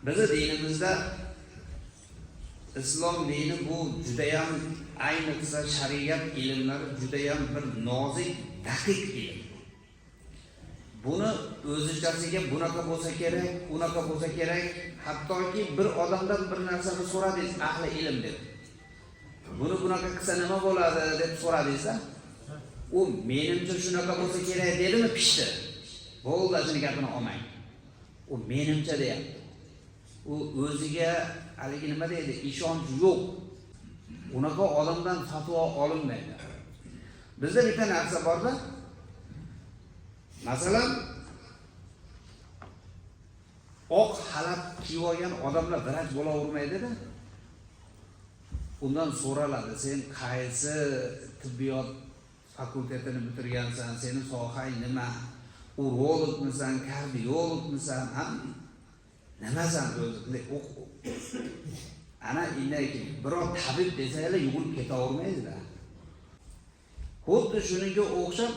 Bizi dinimizda islom dini bu judayam ayniqsa shariat ilmlari judayam bir nozik, daqiq ilm. Buni o'zichasiga bunaqa bo'lsa kerak, unaqa bo'lsa kerak, hattoki bir odamdan bir narsani so'radingiz, ahli ilm deb. Buni bunaqa qilsa nima bo'ladi deb so'radingiz-a? U menimcha shunaqa bo'lsa kerak dedimi, pishdi. Bo'ldi, o'zini gapini olmang. U menimcha deyapti. U o'ziga haligi nima deydi, ishonch yo'q. Unaqa odamdan fatvo olinmaydi. Bizda bitta narsa borda. Masalan, oq xalat kiyib olgan odamlar vrach bo'lavermaydi-da. Undan so'raladi, sen qaysi tibbiyot fakultetini bitirgansan, seni sohang nima? Urologmisan, kardiologmisan, nimasan o'zi? Ana innaki biror tabib desanglar yugurib ketavermaydi-da. Xuddi shunga o'xshab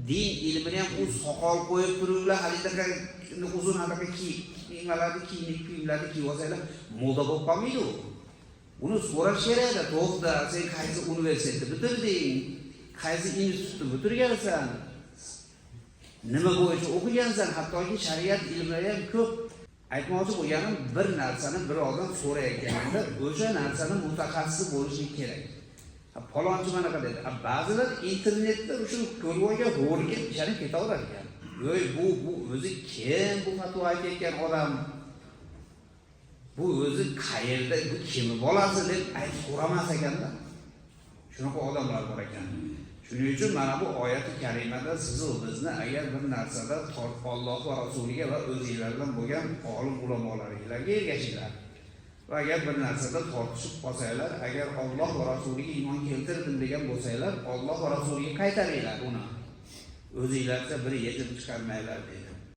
din ilmini ham u soqol qo'yib turiblar, halidaqa uzun anaqa kiyimlarni kiyib olsanglar moda bo'lib qolmaydi u. Uni so'rash kerak-da, to'xta, sen qaysi universitetni bitirding? Qaysi institutni bitirgansan? Nima bo'yicha o'qigansan? Hattoki shariat ilmlari ham ko'p. Aytmoqchi bo'lganim, bir narsani bir odam so'rayotganida o'sha narsani mutaxassis bo'lishi kerak. Palonchi mana qiladi. Ba'zilar internetda o'sha ko'rib olgan ro'lga ishonib ketaverar ekan. Voy, bu o'zi kim bu fatvo aytayotgan odam? Bu o'zi qayerda, bu kimni bolasi deb aytib so'ramas ekanda. Shunaqa odamlar bor ekan. Shuning uchun mana bu oyat-i karimada siz bizni agar bir narsada Alloh va rasuliga va o'zingizlardan bo'lgan olim ulamolaringizlarga ergashinglar. Va agar bir narsada tortishib qolsanglar, agar Alloh va rasuliga iymon keltirdim degan bo'lsanglar, Alloh va rasuliga qaytaringlar uni. O'zingizlarga bir yetib chiqarmanglar dedi.